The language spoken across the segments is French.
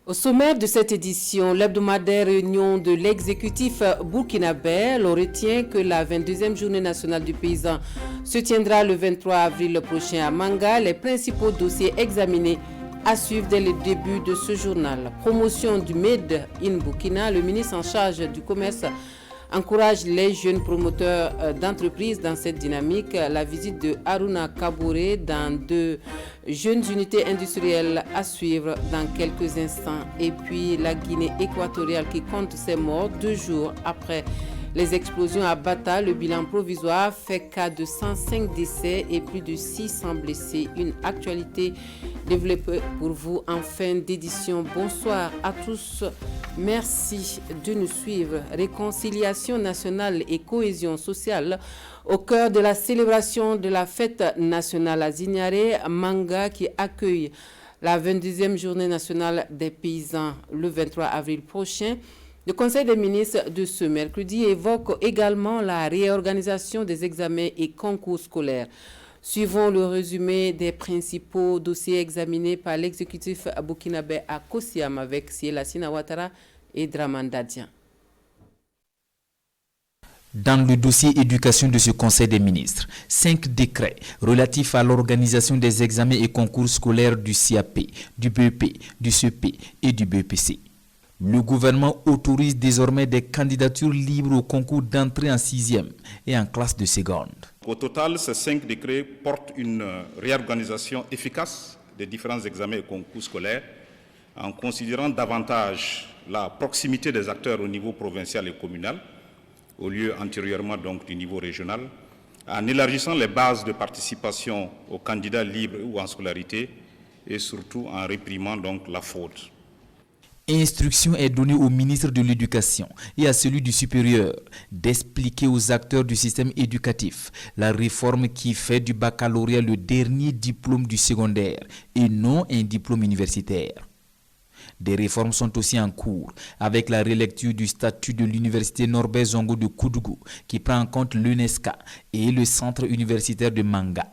Au sommaire de cette édition, l'hebdomadaire réunion de l'exécutif burkinabé, l'on retient que la 22e journée nationale du paysan se tiendra le 23 avril prochain à Manga. Les principaux dossiers examinés à suivre dès le début de ce journal. Promotion du Made in Burkina, le ministre en charge du commerce encourage les jeunes promoteurs d'entreprises dans cette dynamique. La visite de Haruna Kabouré dans deux jeunes unités industrielles à suivre dans quelques instants. Et puis la Guinée équatoriale qui compte ses morts 2 jours après les explosions à Bata. Le bilan provisoire fait cas de 105 décès et plus de 600 blessés. Une actualité développée pour vous en fin d'édition. Bonsoir à tous. Merci de nous suivre. Réconciliation nationale et cohésion sociale au cœur de la célébration de la fête nationale à Zignaré, Manga qui accueille la 22e journée nationale des paysans le 23 avril prochain. Le Conseil des ministres de ce mercredi évoque également la réorganisation des examens et concours scolaires. Suivons le résumé des principaux dossiers examinés par l'exécutif burkinabé à Kosiam avec Siela Sinawatara et Draman Dadian. Dans le dossier éducation de ce Conseil des ministres, 5 décrets relatifs à l'organisation des examens et concours scolaires du CAP, du BEP, du CEP et du BEPC. Le gouvernement autorise désormais des candidatures libres au concours d'entrée en 6e et en classe de seconde. Au total, ces 5 décrets portent une réorganisation efficace des différents examens et concours scolaires en considérant davantage la proximité des acteurs au niveau provincial et communal, au lieu antérieurement donc du niveau régional, en élargissant les bases de participation aux candidats libres ou en scolarité et surtout en réprimant donc la fraude. Instruction est donnée au ministre de l'Éducation et à celui du supérieur d'expliquer aux acteurs du système éducatif la réforme qui fait du baccalauréat le dernier diplôme du secondaire et non un diplôme universitaire. Des réformes sont aussi en cours avec la relecture du statut de l'université Norbert Zongo de Koudougou qui prend en compte l'UNESCA et le centre universitaire de Manga.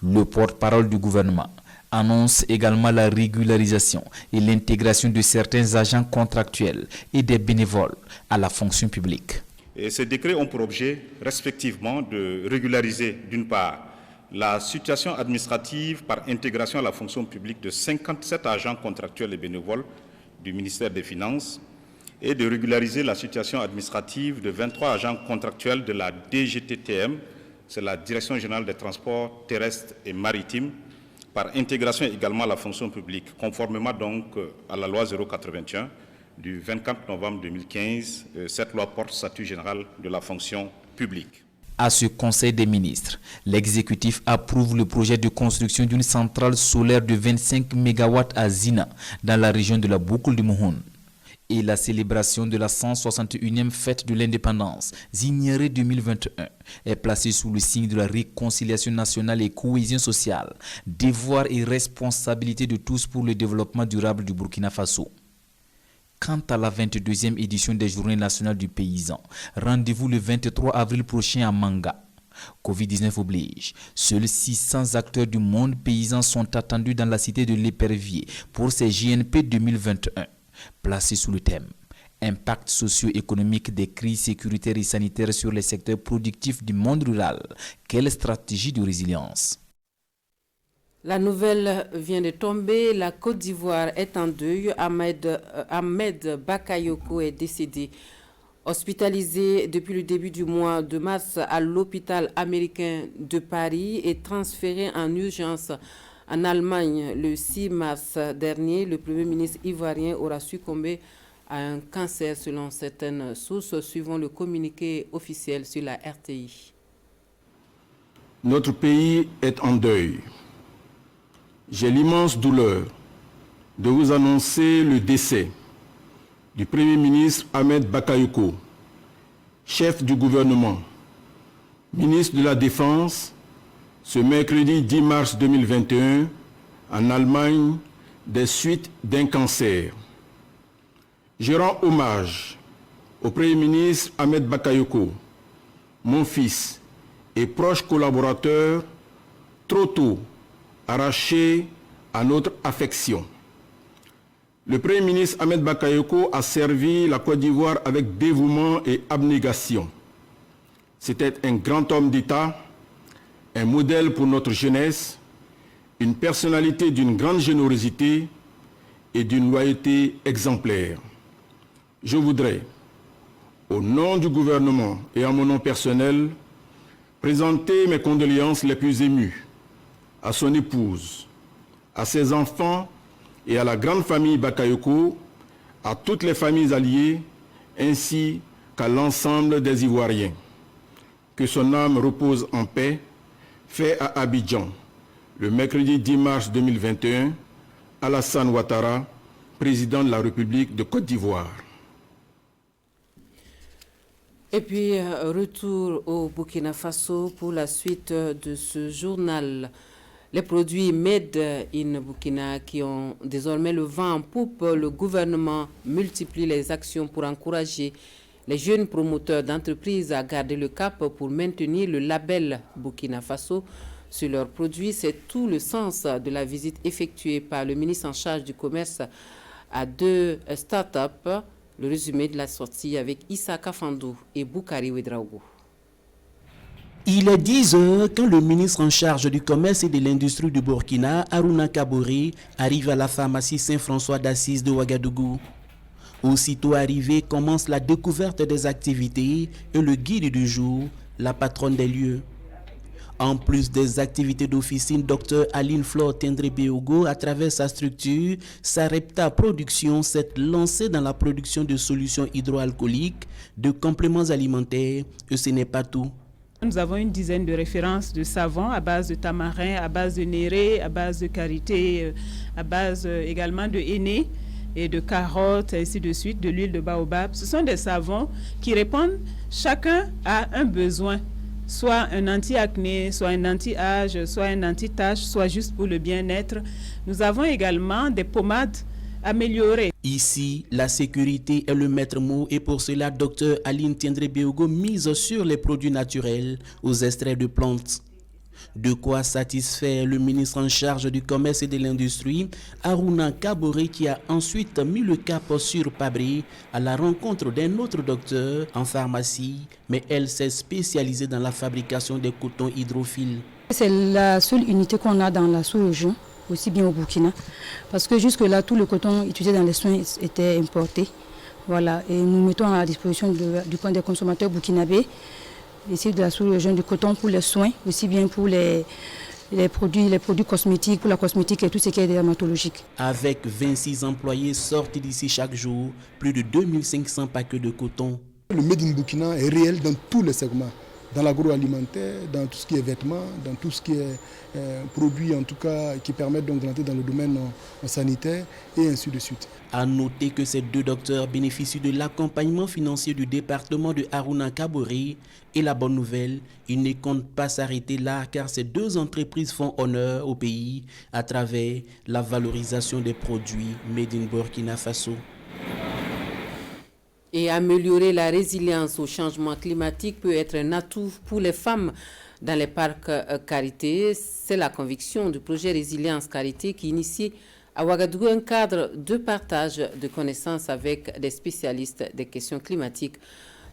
Le porte-parole du gouvernement annonce également la régularisation et l'intégration de certains agents contractuels et des bénévoles à la fonction publique. Et ces décrets ont pour objet respectivement de régulariser d'une part la situation administrative par intégration à la fonction publique de 57 agents contractuels et bénévoles du ministère des Finances et de régulariser la situation administrative de 23 agents contractuels de la DGTTM, c'est la Direction générale des transports terrestres et maritimes, par intégration également à la fonction publique, conformément donc à la loi 081 du 24 novembre 2015. Cette loi porte statut général de la fonction publique. À ce Conseil des ministres, l'exécutif approuve le projet de construction d'une centrale solaire de 25 MW à Zina, dans la région de la boucle du Mouhoun. Et la célébration de la 161e fête de l'indépendance, Zignaré 2021, est placée sous le signe de la réconciliation nationale et cohésion sociale, devoir et responsabilité de tous pour le développement durable du Burkina Faso. Quant à la 22e édition des Journées nationales du paysan, rendez-vous le 23 avril prochain à Manga. Covid-19 oblige. Seuls 600 acteurs du monde paysan sont attendus dans la cité de l'Épervier pour ces JNP 2021. Placé sous le thème « Impact socio-économique des crises sécuritaires et sanitaires sur les secteurs productifs du monde rural. Quelle stratégie de résilience ?» La nouvelle vient de tomber. La Côte d'Ivoire est en deuil. Ahmed Bakayoko est décédé. Hospitalisé depuis le début du mois de mars à l'hôpital américain de Paris et transféré en urgence en Allemagne le 6 mars dernier, le Premier ministre ivoirien aura succombé à un cancer selon certaines sources, suivant le communiqué officiel sur la RTI. Notre pays est en deuil. J'ai l'immense douleur de vous annoncer le décès du Premier ministre Ahmed Bakayoko, chef du gouvernement, ministre de la Défense, ce mercredi 10 mars 2021, en Allemagne, des suites d'un cancer. Je rends hommage au Premier ministre Ahmed Bakayoko, mon fils et proche collaborateur, trop tôt arraché à notre affection. Le Premier ministre Ahmed Bakayoko a servi la Côte d'Ivoire avec dévouement et abnégation. C'était un grand homme d'État, un modèle pour notre jeunesse, une personnalité d'une grande générosité et d'une loyauté exemplaire. Je voudrais, au nom du gouvernement et en mon nom personnel, présenter mes condoléances les plus émues à son épouse, à ses enfants et à la grande famille Bakayoko, à toutes les familles alliées, ainsi qu'à l'ensemble des Ivoiriens. Que son âme repose en paix, fait à Abidjan, le mercredi 10 mars 2021, Alassane Ouattara, président de la République de Côte d'Ivoire. Et puis, retour au Burkina Faso pour la suite de ce journal. Les produits Made in Burkina qui ont désormais le vent en poupe, le gouvernement multiplie les actions pour encourager les jeunes promoteurs d'entreprises à garder le cap pour maintenir le label Burkina Faso sur leurs produits. C'est tout le sens de la visite effectuée par le ministre en charge du commerce à 2 startups. Le résumé de la sortie avec Issa Kafandou et Boukari Ouedraogo. Il est 10 heures quand le ministre en charge du commerce et de l'industrie du Burkina, Harouna Kaboré, arrive à la pharmacie Saint-François d'Assise de Ouagadougou. Aussitôt arrivé, commence la découverte des activités et le guide du jour, la patronne des lieux. En plus des activités d'officine, Dr Aline Flore Tendre-Beogo, à travers sa structure, Sarepta Production s'est lancée dans la production de solutions hydroalcooliques, de compléments alimentaires, et ce n'est pas tout. Nous avons une dizaine de références de savons à base de tamarin, à base de néré, à base de karité, à base également de henné et de carottes, ainsi de suite, de l'huile de baobab. Ce sont des savons qui répondent chacun à un besoin, soit un anti-acné, soit un anti-âge, soit un anti-tache, soit juste pour le bien-être. Nous avons également des pommades améliorées. Ici, la sécurité est le maître mot et pour cela, Dr Aline Tendre-Beogo mise sur les produits naturels aux extraits de plantes. De quoi satisfaire le ministre en charge du commerce et de l'industrie, Harouna Kaboré, qui a ensuite mis le cap sur Pabré à la rencontre d'un autre docteur en pharmacie, mais elle s'est spécialisée dans la fabrication des cotons hydrophiles. C'est la seule unité qu'on a dans la sous-région, aussi bien au Burkina, parce que jusque-là, tout le coton utilisé dans les soins était importé. Voilà, et nous mettons à la disposition du point des consommateurs burkinabés, ici de la sous-région, du coton pour les soins, aussi bien pour les produits cosmétiques, pour la cosmétique et tout ce qui est dermatologique. Avec 26 employés sortis d'ici chaque jour, plus de 2500 paquets de coton. Le Made in Burkina est réel dans tous les segments, dans l'agroalimentaire, dans tout ce qui est vêtements, dans tout ce qui est produits en tout cas qui permettent donc d'entrer dans le domaine sanitaire et ainsi de suite. À noter que ces deux docteurs bénéficient de l'accompagnement financier du département de Harouna Kaboré et la bonne nouvelle, ils ne comptent pas s'arrêter là car ces deux entreprises font honneur au pays à travers la valorisation des produits Made in Burkina Faso. Et améliorer la résilience au changement climatique peut être un atout pour les femmes dans les parcs Carité. C'est la conviction du projet Résilience Carité qui initie à Ouagadougou un cadre de partage de connaissances avec des spécialistes des questions climatiques.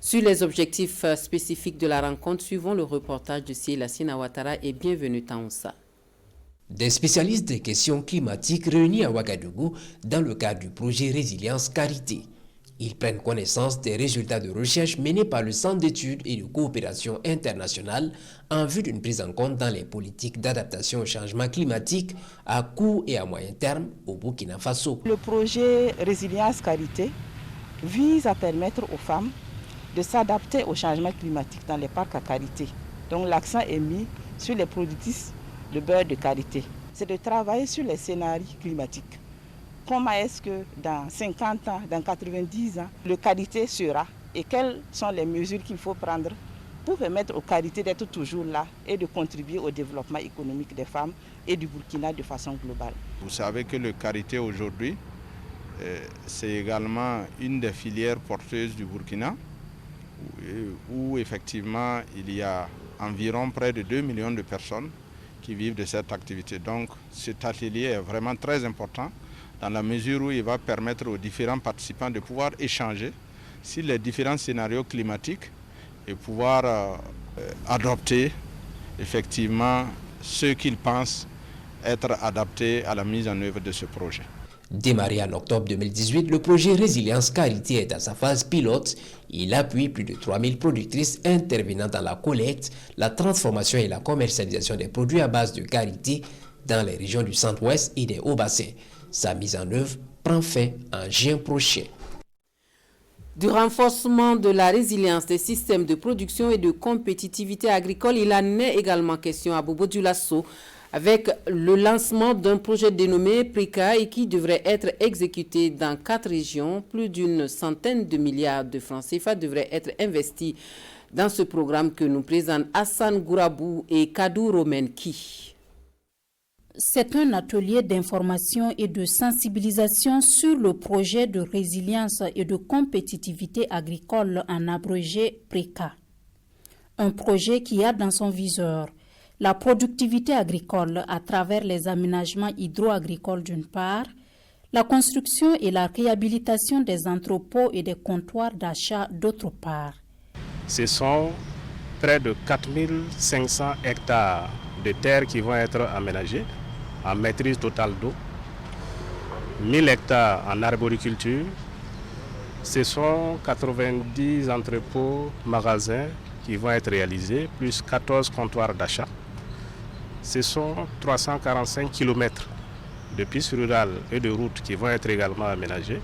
Sur les objectifs spécifiques de la rencontre, suivons le reportage de Sielassine Ouattara et bienvenue Taonsa. Des spécialistes des questions climatiques réunis à Ouagadougou dans le cadre du projet Résilience Carité. Ils prennent connaissance des résultats de recherche menés par le Centre d'études et de coopération internationale en vue d'une prise en compte dans les politiques d'adaptation au changement climatique à court et à moyen terme au Burkina Faso. Le projet Résilience Carité vise à permettre aux femmes de s'adapter au changement climatique dans les parcs à karité. Donc l'accent est mis sur les productrices de beurre de karité. C'est de travailler sur les scénarios climatiques. Comment est-ce que dans 50 ans, dans 90 ans, le karité sera et quelles sont les mesures qu'il faut prendre pour permettre au karité d'être toujours là et de contribuer au développement économique des femmes et du Burkina de façon globale. Vous savez que le karité aujourd'hui, c'est également une des filières porteuses du Burkina où effectivement il y a environ près de 2 millions de personnes qui vivent de cette activité. Donc cet atelier est vraiment très important dans la mesure où il va permettre aux différents participants de pouvoir échanger sur les différents scénarios climatiques et pouvoir adopter effectivement ce qu'ils pensent être adapté à la mise en œuvre de ce projet. Démarré en octobre 2018, le projet Résilience Carité est dans sa phase pilote. Il appuie plus de 3000 productrices intervenant dans la collecte, la transformation et la commercialisation des produits à base de karité dans les régions du centre-ouest et des hauts-bassins. Sa mise en œuvre prend fin en juin prochain. Du renforcement de la résilience des systèmes de production et de compétitivité agricole, il en est également question à Bobo Dioulasso, avec le lancement d'un projet dénommé PRICA et qui devrait être exécuté dans 4 régions. Plus d'une centaine de milliards de francs CFA devraient être investis dans ce programme que nous présentent Hassan Gourabou et Kadou Romenki. C'est un atelier d'information et de sensibilisation sur le projet de résilience et de compétitivité agricole en abrégé PRICA. Un projet qui a dans son viseur la productivité agricole à travers les aménagements hydro-agricoles d'une part, la construction et la réhabilitation des entrepôts et des comptoirs d'achat d'autre part. Ce sont près de 4500 hectares de terres qui vont être aménagés en maîtrise totale d'eau, 1000 hectares en arboriculture, ce sont 90 entrepôts, magasins qui vont être réalisés, plus 14 comptoirs d'achat. Ce sont 345 km de pistes rurales et de routes qui vont être également aménagées.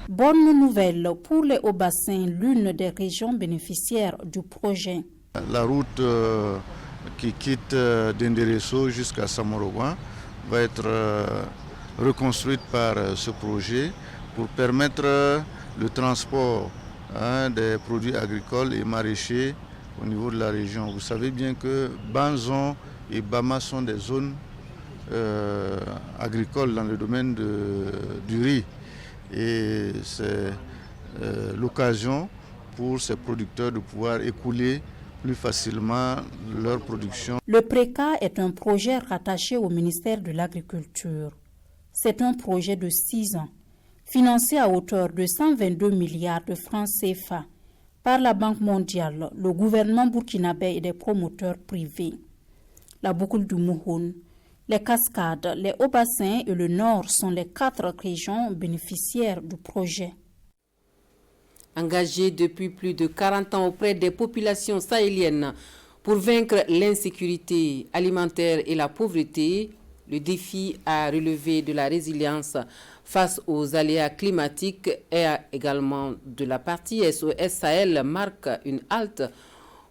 Bonne nouvelle pour les hauts-bassins, l'une des régions bénéficiaires du projet. La route qui quitte Denderesso jusqu'à Samoroguan va être reconstruite par ce projet pour permettre le transport des produits agricoles et maraîchers au niveau de la région. Vous savez bien que Banzon et Bama sont des zones agricoles dans le domaine du riz. Et c'est l'occasion pour ces producteurs de pouvoir écouler plus facilement leur production. Le PRICA est un projet rattaché au ministère de l'Agriculture. C'est un projet de 6 ans, financé à hauteur de 122 milliards de francs CFA par la Banque mondiale, le gouvernement burkinabé et des promoteurs privés. La boucle du Mouhoun, les Cascades, les Hauts-Bassins et le Nord sont les 4 régions bénéficiaires du projet. Engagé depuis plus de 40 ans auprès des populations sahéliennes pour vaincre l'insécurité alimentaire et la pauvreté, le défi à relever de la résilience face aux aléas climatiques et également de la partie SOS Sahel marque une halte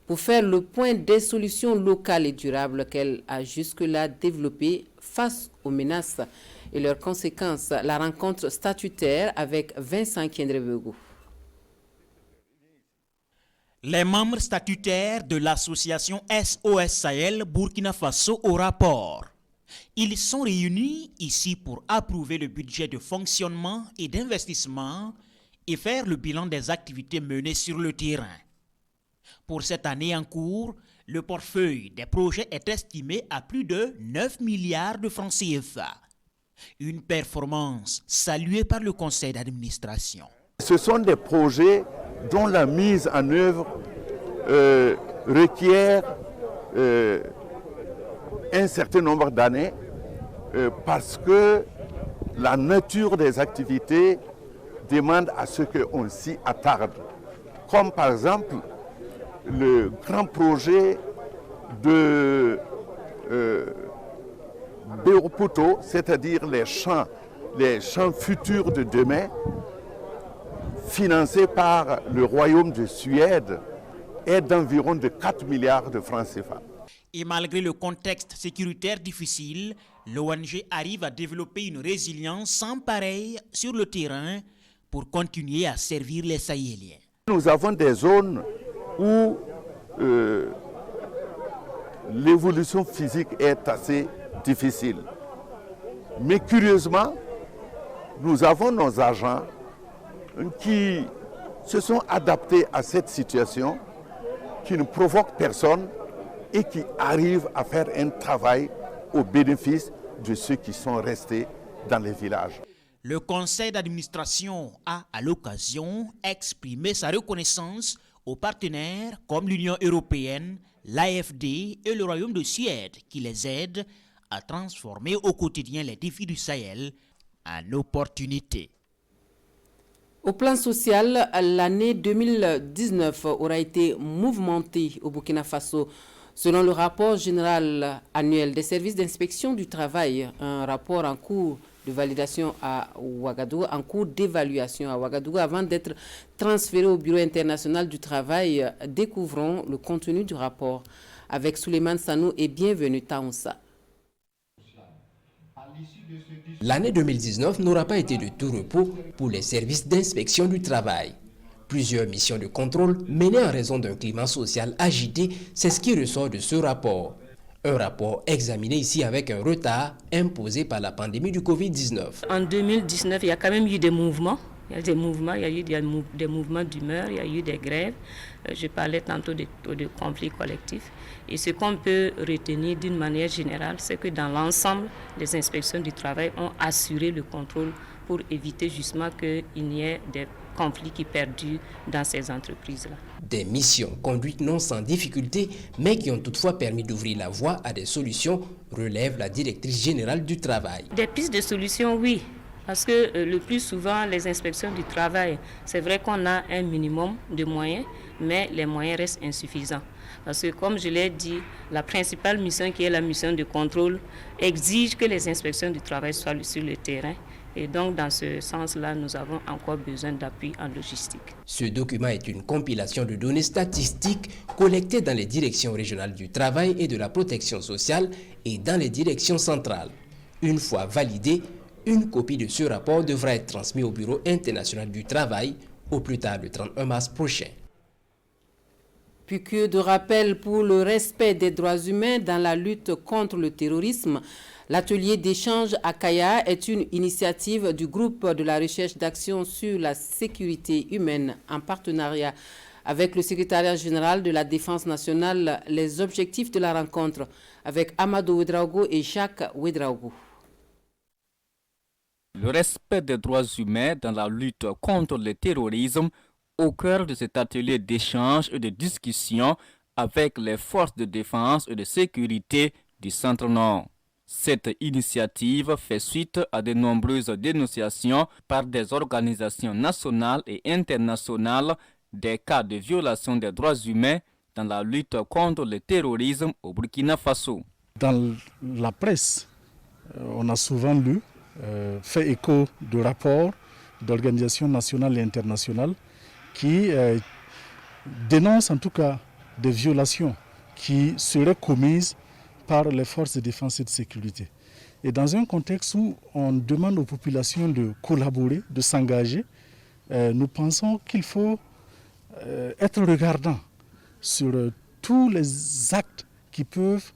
pour faire le point des solutions locales et durables qu'elle a jusque-là développées face aux menaces et leurs conséquences. La rencontre statutaire avec Vincent Kiendrebego. Les membres statutaires de l'association SOS Sahel Burkina Faso au rapport. Ils sont réunis ici pour approuver le budget de fonctionnement et d'investissement et faire le bilan des activités menées sur le terrain. Pour cette année en cours, le portefeuille des projets est estimé à plus de 9 milliards de francs CFA. Une performance saluée par le conseil d'administration. Ce sont des projets dont la mise en œuvre requiert un certain nombre d'années parce que la nature des activités demande à ce qu'on s'y attarde. Comme par exemple le grand projet de Beoputo, c'est-à-dire les champs futurs de demain, financé par le Royaume de Suède, est d'environ de 4 milliards de francs CFA. Et malgré le contexte sécuritaire difficile, l'ONG arrive à développer une résilience sans pareille sur le terrain pour continuer à servir les Sahéliens. Nous avons des zones où l'évolution physique est assez difficile. Mais curieusement, nous avons nos agents qui se sont adaptés à cette situation, qui ne provoquent personne et qui arrivent à faire un travail au bénéfice de ceux qui sont restés dans les villages. Le conseil d'administration a, à l'occasion, exprimé sa reconnaissance aux partenaires comme l'Union européenne, l'AFD et le Royaume de Suède qui les aident à transformer au quotidien les défis du Sahel en opportunités. Au plan social, l'année 2019 aura été mouvementée au Burkina Faso. Selon le rapport général annuel des services d'inspection du travail, un rapport en cours de validation à Ouagadougou, en cours d'évaluation à Ouagadougou avant d'être transféré au Bureau international du travail, découvrons le contenu du rapport avec Souleymane Sanou et bienvenue Taonsa. L'année 2019 n'aura pas été de tout repos pour les services d'inspection du travail. Plusieurs missions de contrôle menées en raison d'un climat social agité, c'est ce qui ressort de ce rapport. Un rapport examiné ici avec un retard imposé par la pandémie du Covid-19. En 2019, il y a quand même eu des mouvements. Il y a eu des mouvements d'humeur, il y a eu des grèves. Je parlais tantôt de conflits collectifs. Et ce qu'on peut retenir d'une manière générale, c'est que dans l'ensemble, les inspections du travail ont assuré le contrôle pour éviter justement qu'il n'y ait des conflits qui perdurent dans ces entreprises-là. Des missions conduites non sans difficulté, mais qui ont toutefois permis d'ouvrir la voie à des solutions, relève la directrice générale du travail. Des pistes de solutions, oui. Parce que le plus souvent, les inspections du travail, c'est vrai qu'on a un minimum de moyens, mais les moyens restent insuffisants. Parce que comme je l'ai dit, la principale mission qui est la mission de contrôle exige que les inspections du travail soient sur le terrain. Et donc, dans ce sens-là, nous avons encore besoin d'appui en logistique. Ce document est une compilation de données statistiques collectées dans les directions régionales du travail et de la protection sociale et dans les directions centrales. Une fois validé, une copie de ce rapport devra être transmise au Bureau international du travail au plus tard le 31 mars prochain. Puis que de rappel pour le respect des droits humains dans la lutte contre le terrorisme, l'atelier d'échange à Kaya est une initiative du groupe de la recherche d'action sur la sécurité humaine en partenariat avec le secrétariat général de la Défense nationale. Les objectifs de la rencontre avec Amadou Ouedraogo et Jacques Ouedraogo. Le respect des droits humains dans la lutte contre le terrorisme au cœur de cet atelier d'échange et de discussion avec les forces de défense et de sécurité du Centre-Nord. Cette initiative fait suite à de nombreuses dénonciations par des organisations nationales et internationales des cas de violation des droits humains dans la lutte contre le terrorisme au Burkina Faso. Dans la presse, on a souvent lu, fait écho de rapports d'organisations nationales et internationales qui dénoncent en tout cas des violations qui seraient commises par les forces de défense et de sécurité. Et dans un contexte où on demande aux populations de collaborer, de s'engager, nous pensons qu'il faut être regardant sur tous les actes qui peuvent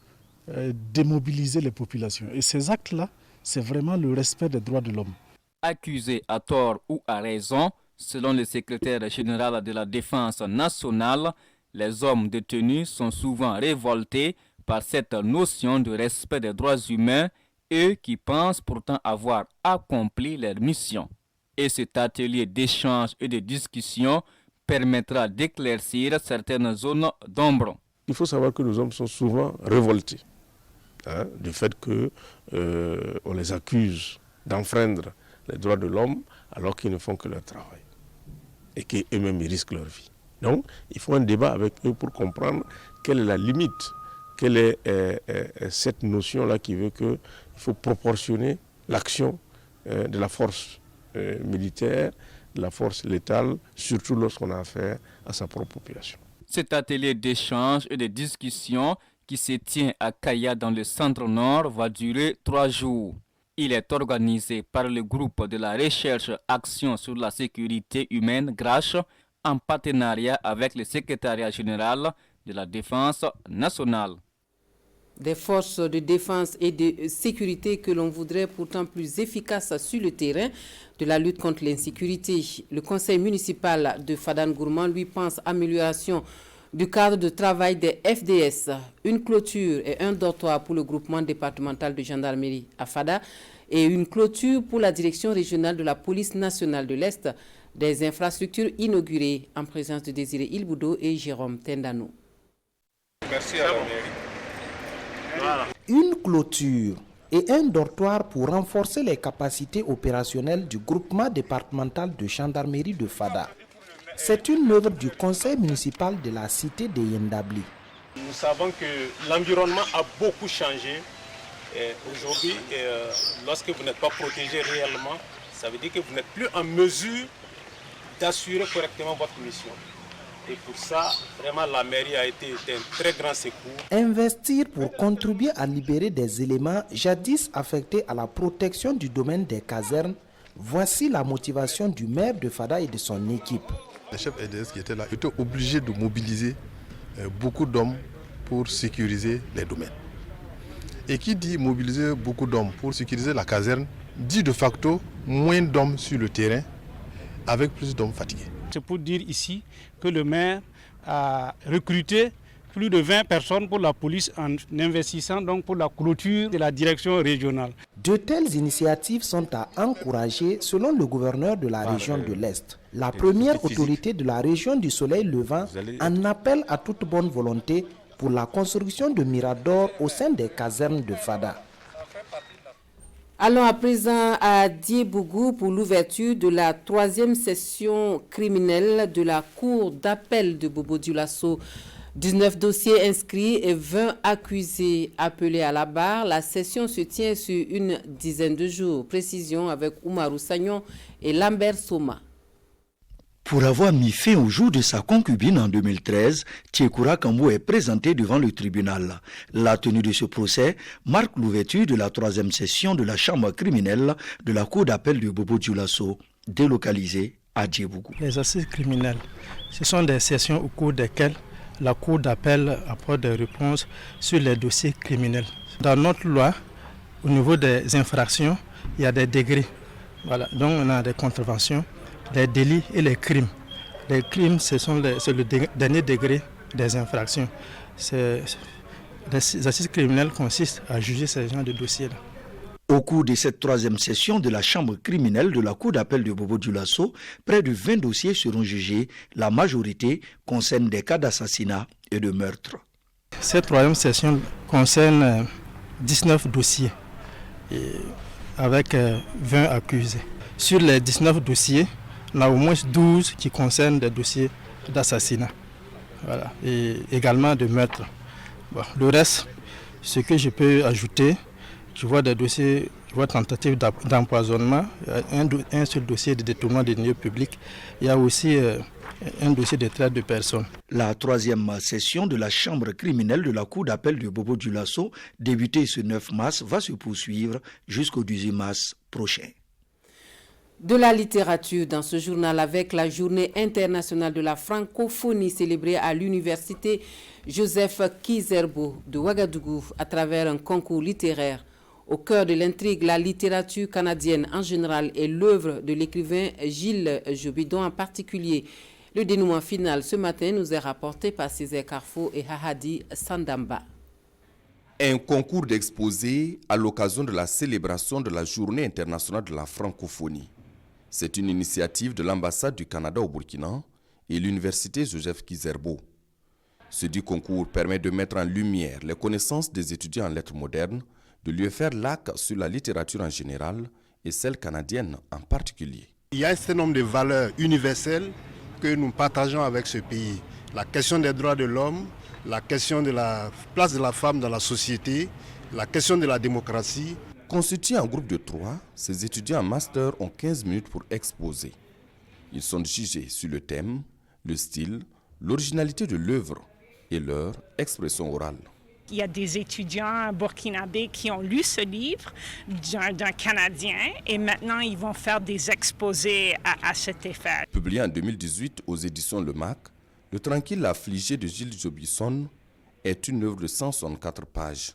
démobiliser les populations. Et ces actes-là, c'est vraiment le respect des droits de l'homme. Accusés à tort ou à raison, selon le secrétaire général de la Défense nationale, les hommes détenus sont souvent révoltés par cette notion de respect des droits humains, eux qui pensent pourtant avoir accompli leur mission. Et cet atelier d'échange et de discussion permettra d'éclaircir certaines zones d'ombre. Il faut savoir que nos hommes sont souvent révoltés du fait qu'on les accuse d'enfreindre les droits de l'homme alors qu'ils ne font que leur travail et qu'eux-mêmes ils risquent leur vie. Donc il faut un débat avec eux pour comprendre quelle est la limite, quelle est cette notion-là qui veut qu'il faut proportionner l'action de la force militaire, de la force létale, surtout lorsqu'on a affaire à sa propre population. Cet atelier d'échange et de discussion qui se tient à Kaya dans le Centre-Nord va durer 3 jours. Il est organisé par le groupe de la recherche Action sur la sécurité humaine GRACH en partenariat avec le secrétariat général de la Défense nationale. Des forces de défense et de sécurité que l'on voudrait pourtant plus efficaces sur le terrain de la lutte contre l'insécurité. Le conseil municipal de Fadane-Gourmand, lui, pense amélioration du cadre de travail des FDS, une clôture et un dortoir pour le groupement départemental de gendarmerie à Fada et une clôture pour la direction régionale de la police nationale de l'Est. Des infrastructures inaugurées en présence de Désiré Ilboudo et Jérôme Tendano. Merci à la mairie. Voilà. Une clôture et un dortoir pour renforcer les capacités opérationnelles du groupement départemental de gendarmerie de Fada. C'est une œuvre du conseil municipal de la cité de Yendabli. Nous savons que l'environnement a beaucoup changé. Aujourd'hui, lorsque vous n'êtes pas protégé réellement, ça veut dire que vous n'êtes plus en mesure d'assurer correctement votre mission. Et pour ça, vraiment, la mairie a été un très grand secours. Investir pour contribuer à libérer des éléments jadis affectés à la protection du domaine des casernes, voici la motivation du maire de Fada et de son équipe. Les chefs EDS qui étaient là étaient obligés de mobiliser beaucoup d'hommes pour sécuriser les domaines. Et qui dit mobiliser beaucoup d'hommes pour sécuriser la caserne, dit de facto moins d'hommes sur le terrain avec plus d'hommes fatigués. C'est pour dire ici que le maire a recruté plus de 20 personnes pour la police en investissant donc pour la clôture de la direction régionale. De telles initiatives sont à encourager selon le gouverneur de la région de l'Est. La première autorité de la région du Soleil Levant en appelle à toute bonne volonté pour la construction de miradors au sein des casernes de Fada. Allons à présent à Diebougou pour l'ouverture de la 3e session criminelle de la Cour d'appel de Bobo-Dioulasso. 19 dossiers inscrits et 20 accusés appelés à la barre. La session se tient sur une dizaine de jours. Précision avec Oumarou Sagnon et Lambert Soma. Pour avoir mis fin au jour de sa concubine en 2013, Tiekoura Kambo est présenté devant le tribunal. La tenue de ce procès marque l'ouverture de la 3e session de la chambre criminelle de la Cour d'appel de Bobo-Dioulasso, délocalisée à Diebougou. Les assises criminelles, ce sont des sessions au cours desquelles la Cour d'appel apporte des réponses sur les dossiers criminels. Dans notre loi, au niveau des infractions, il y a des degrés. Voilà. Donc on a des contraventions, les délits et les crimes. Les crimes, c'est le dernier degré des infractions. Les assises criminelles consistent à juger ces genres de dossiers-là. Au cours de cette 3e session de la chambre criminelle de la Cour d'appel de Bobo-Dioulasso, près de 20 dossiers seront jugés. La majorité concerne des cas d'assassinat et de meurtre. Cette 3e session concerne 19 dossiers avec 20 accusés. Sur les 19 dossiers, on a au moins 12 qui concernent des dossiers d'assassinat, voilà, et également de meurtre. Bon, le reste, ce que je peux ajouter, je vois des dossiers, je vois tentatives d'empoisonnement, un seul dossier de détournement des deniers publics. Il y a aussi un dossier de traite de personnes. La 3e session de la chambre criminelle de la Cour d'appel de Bobo-Dioulasso, débutée ce 9 mars, va se poursuivre jusqu'au 18 mars prochain. De la littérature dans ce journal avec la journée internationale de la francophonie célébrée à l'université Joseph Kizerbo de Ouagadougou à travers un concours littéraire. Au cœur de l'intrigue, la littérature canadienne en général et l'œuvre de l'écrivain Gilles Jobidon en particulier. Le dénouement final ce matin nous est rapporté par Césaire Carrefour et Hahadi Sandamba. Un concours d'exposés à l'occasion de la célébration de la Journée internationale de la francophonie. C'est une initiative de l'ambassade du Canada au Burkina et l'université Joseph Kizerbo. Ce dit concours permet de mettre en lumière les connaissances des étudiants en lettres modernes, de lui faire lac sur la littérature en général et celle canadienne en particulier. Il y a un certain nombre de valeurs universelles que nous partageons avec ce pays. La question des droits de l'homme, la question de la place de la femme dans la société, la question de la démocratie. Constitués en groupe de 3, ces étudiants en master ont 15 minutes pour exposer. Ils sont jugés sur le thème, le style, l'originalité de l'œuvre et leur expression orale. Il y a des étudiants burkinabés qui ont lu ce livre d'un Canadien et maintenant ils vont faire des exposés à cet effet. Publié en 2018 aux éditions Le Mac, Le tranquille affligé de Gilles Jobison est une œuvre de 164 pages.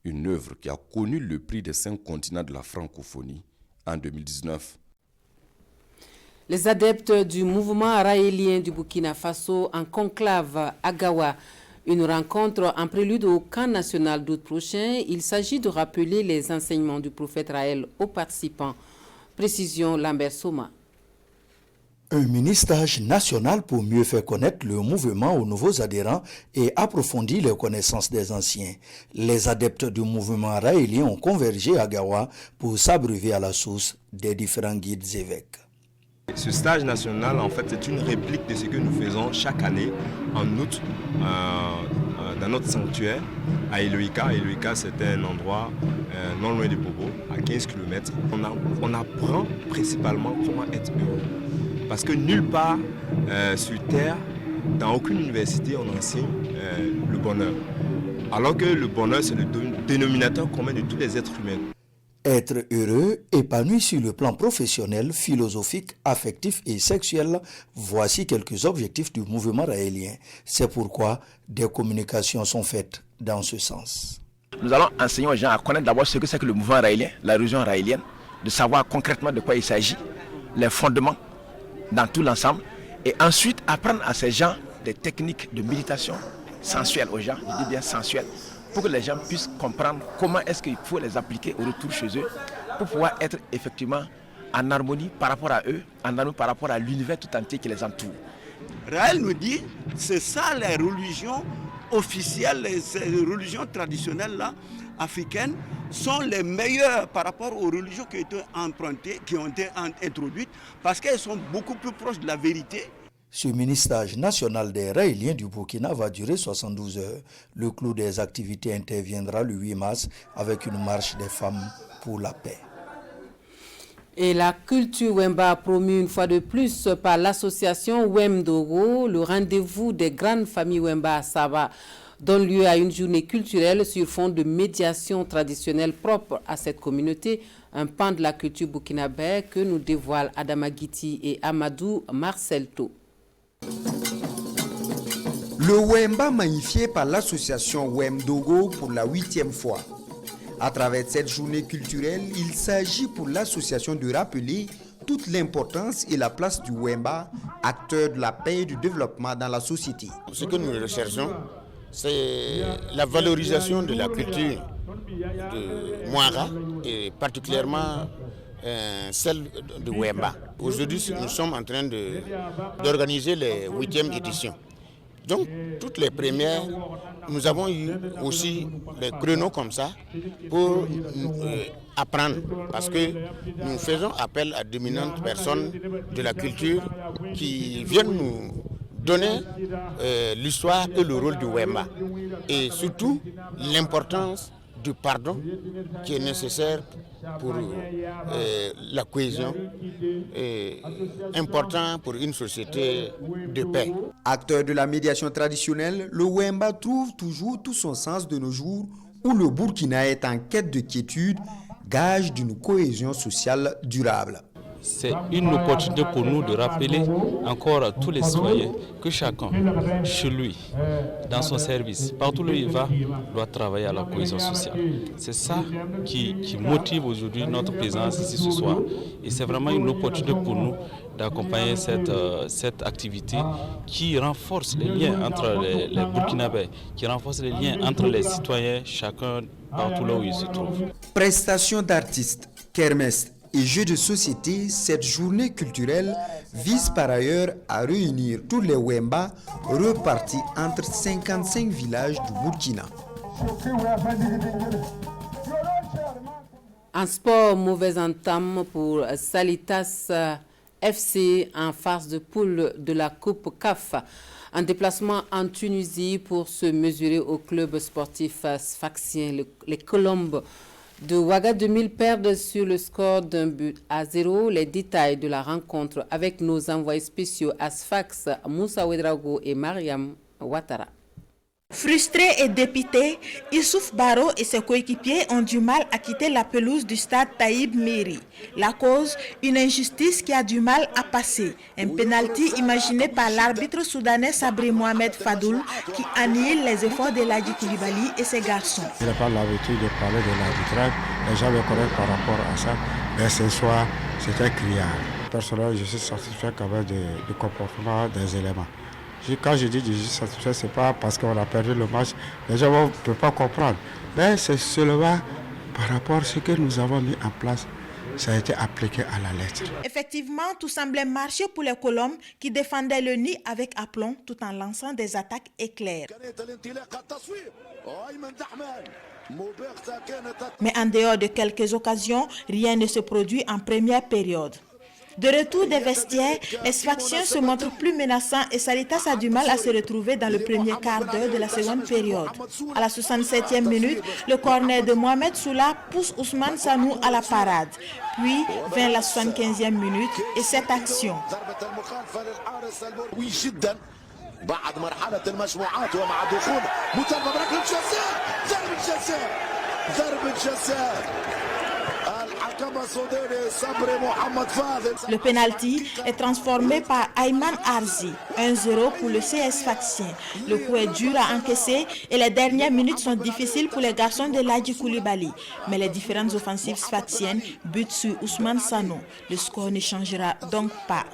Une œuvre qui a connu le prix des 5 continents de la francophonie en 2019. Les adeptes du mouvement raélien du Burkina Faso en conclave à Gawa. Une rencontre en prélude au camp national d'août prochain. Il s'agit de rappeler les enseignements du prophète Raël aux participants. Précision Lambert Soma. Un mini-stage national pour mieux faire connaître le mouvement aux nouveaux adhérents et approfondir les connaissances des anciens. Les adeptes du mouvement raélien ont convergé à Gawa pour s'abreuver à la source des différents guides évêques. Ce stage national, en fait, c'est une réplique de ce que nous faisons chaque année en août dans notre sanctuaire à Eloïka. Eloïka, c'est un endroit non loin de Bobo, à 15 km. On apprend principalement comment être heureux. Parce que nulle part sur Terre, dans aucune université, on enseigne le bonheur. Alors que le bonheur, c'est le dénominateur commun de tous les êtres humains. Être heureux, épanoui sur le plan professionnel, philosophique, affectif et sexuel, voici quelques objectifs du mouvement raélien. C'est pourquoi des communications sont faites dans ce sens. Nous allons enseigner aux gens à connaître d'abord ce que c'est que le mouvement raélien, la religion raélienne, de savoir concrètement de quoi il s'agit, les fondements dans tout l'ensemble, et ensuite apprendre à ces gens des techniques de méditation sensuelle aux gens, je dis bien sensuelle, pour que les gens puissent comprendre comment est-ce qu'il faut les appliquer au retour chez eux, pour pouvoir être effectivement en harmonie par rapport à eux, en harmonie par rapport à l'univers tout entier qui les entoure. Raël nous dit, c'est ça les religions officielles, ces religions traditionnelles là, africaines, sont les meilleures par rapport aux religions qui ont été empruntées, qui ont été introduites, parce qu'elles sont beaucoup plus proches de la vérité. Ce mini-stage national des Raéliens du Burkina va durer 72 heures. Le clou des activités interviendra le 8 mars avec une marche des femmes pour la paix. Et la culture Wemba promue une fois de plus par l'association Wemdogo, le rendez-vous des grandes familles Wemba à Saba, donne lieu à une journée culturelle sur fond de médiation traditionnelle propre à cette communauté, un pan de la culture burkinabé que nous dévoilent Adama Guiti et Amadou Marcelto. Le Wemba magnifié par l'association Wemdogo pour la 8e fois. À travers cette journée culturelle, il s'agit pour l'association de rappeler toute l'importance et la place du Wemba, acteur de la paix et du développement dans la société. Ce que nous recherchons, c'est la valorisation de la culture de Mouara et particulièrement celle de Wemba. Aujourd'hui, nous sommes en train d'organiser les 8e éditions. Donc, toutes les premières, nous avons eu aussi des créneaux comme ça pour apprendre. Parce que nous faisons appel à d'éminentes personnes de la culture qui viennent nous donner l'histoire et le rôle du Wemba. Et surtout, l'importance du pardon qui est nécessaire pour la cohésion et important pour une société de paix. Acteur de la médiation traditionnelle, le Wemba trouve toujours tout son sens de nos jours où le Burkina est en quête de quiétude, gage d'une cohésion sociale durable. C'est une opportunité pour nous de rappeler encore à tous les citoyens que chacun, chez lui, dans son service, partout où il va, doit travailler à la cohésion sociale. C'est ça qui motive aujourd'hui notre présence ici ce soir. Et c'est vraiment une opportunité pour nous d'accompagner cette activité qui renforce les liens entre les Burkinabés, qui renforce les liens entre les citoyens, chacun partout là où il se trouve. Prestations d'artistes, kermesse et jeux de société, cette journée culturelle vise par ailleurs à réunir tous les Wemba repartis entre 55 villages du Burkina. En sport, mauvaise entame pour Salitas FC en phase de poule de la Coupe CAF. En déplacement en Tunisie pour se mesurer au club sportif sfaxien, les Colombes de Ouagadougou perdent sur le score d'1-0. Les détails de la rencontre avec nos envoyés spéciaux à Sfax, Moussa Ouedraogo et Mariam Ouattara. Frustrés et dépités, Issouf Baro et ses coéquipiers ont du mal à quitter la pelouse du stade Taïb Meri. La cause, une injustice qui a du mal à passer. Un penalty imaginé par l'arbitre soudanais Sabri Mohamed Fadoul qui annihile les efforts de Ladji Koulibaly et ses garçons. Je n'ai pas l'habitude de parler de l'arbitrage, les gens me connaissent par rapport à ça, mais ce soir, c'était criard. Personnellement, je suis satisfait quand même du comportement des éléments. Quand je dis je suis satisfait, ce n'est pas parce qu'on a perdu le match. Les gens ne peuvent pas comprendre. Mais c'est seulement par rapport à ce que nous avons mis en place. Ça a été appliqué à la lettre. Effectivement, tout semblait marcher pour les Colombes qui défendaient le nid avec aplomb tout en lançant des attaques éclairs. Mais en dehors de quelques occasions, rien ne se produit en première période. De retour des vestiaires, les Sfaxiens se montrent plus menaçants et Salitas a du mal à se retrouver dans le premier quart d'heure de la seconde période. À la 67e minute, le corner de Mohamed Soula pousse Ousmane Sanou à la parade. Puis vint la 75e minute et cette action. Le penalty est transformé par Ayman Arzi, 1-0 pour le CS Sfaxien. Le coup est dur à encaisser et les dernières minutes sont difficiles pour les garçons de Ladji Koulibaly. Mais les différentes offensives sfaxiennes butent sur Ousmane Sanou. Le score ne changera donc pas.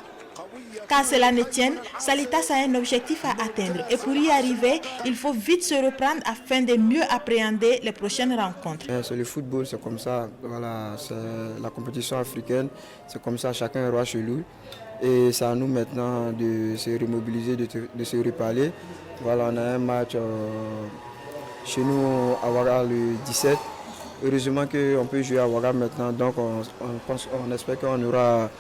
Car cela ne tienne, Salitas a un objectif à atteindre et pour y arriver, il faut vite se reprendre afin de mieux appréhender les prochaines rencontres. C'est le football, c'est comme ça, voilà, c'est la compétition africaine, c'est comme ça, chacun est roi chez lui. Et c'est à nous maintenant de se remobiliser, de se reparler. Voilà, on a un match chez nous à Ouaga le 17. Heureusement qu'on peut jouer à Ouaga maintenant, donc on espère qu'on aura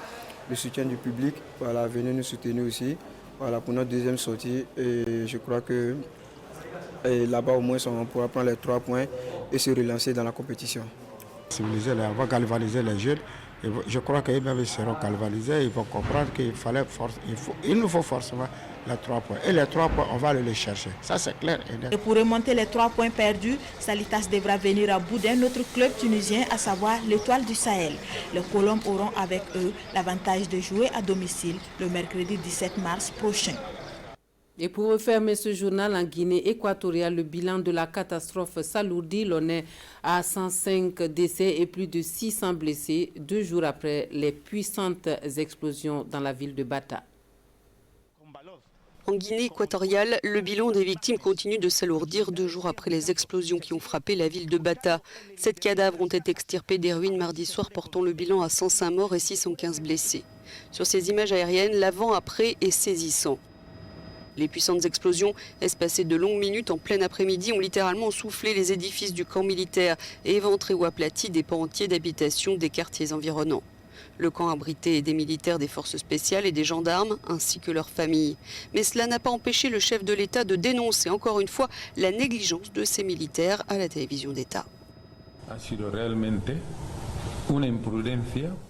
le soutien du public, voilà, venez nous soutenir aussi, voilà, pour notre deuxième sortie. Et je crois que là-bas au moins on pourra prendre les 3 points et se relancer dans la compétition. On va galvaniser les jeunes. Et je crois qu'eux-mêmes seront galvanisés, ils vont comprendre qu'il nous faut forcément les 3 points. Et les 3 points, on va aller les chercher. Ça, c'est clair. Et pour remonter les 3 points perdus, Salitas devra venir à bout d'un autre club tunisien, à savoir l'Étoile du Sahel. Les Colombes auront avec eux l'avantage de jouer à domicile le mercredi 17 mars prochain. Et pour refermer ce journal, en Guinée équatoriale, le bilan de la catastrophe s'alourdit. L'on est à 105 décès et plus de 600 blessés, 2 jours après les puissantes explosions dans la ville de Bata. En Guinée équatoriale, le bilan des victimes continue de s'alourdir 2 jours après les explosions qui ont frappé la ville de Bata. 7 cadavres ont été extirpés des ruines mardi soir, portant le bilan à 105 morts et 615 blessés. Sur ces images aériennes, l'avant-après est saisissant. Les puissantes explosions, espacées de longues minutes en plein après-midi, ont littéralement soufflé les édifices du camp militaire et éventré ou aplati des pans entiers d'habitation des quartiers environnants. Le camp abritait des militaires des forces spéciales et des gendarmes, ainsi que leurs familles. Mais cela n'a pas empêché le chef de l'État de dénoncer encore une fois la négligence de ces militaires à la télévision d'État.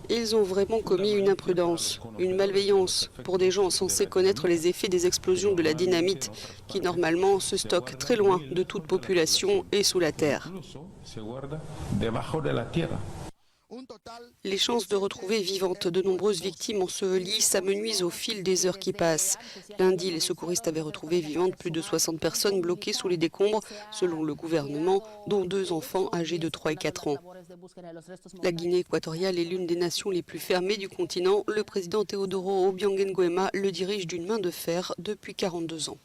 Ils ont vraiment commis une imprudence, une malveillance pour des gens censés connaître les effets des explosions de la dynamite qui normalement se stockent très loin de toute population et sous la terre. Les chances de retrouver vivantes de nombreuses victimes ensevelies s'amenuisent au fil des heures qui passent. Lundi, les secouristes avaient retrouvé vivantes plus de 60 personnes bloquées sous les décombres, selon le gouvernement, dont 2 enfants âgés de 3 et 4 ans. La Guinée équatoriale est l'une des nations les plus fermées du continent. Le président Teodoro Obiang Nguema le dirige d'une main de fer depuis 42 ans.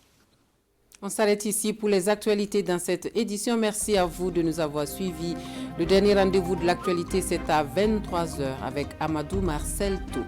On s'arrête ici pour les actualités dans cette édition. Merci à vous de nous avoir suivis. Le dernier rendez-vous de l'actualité, c'est à 23h avec Amadou Marcel Tou.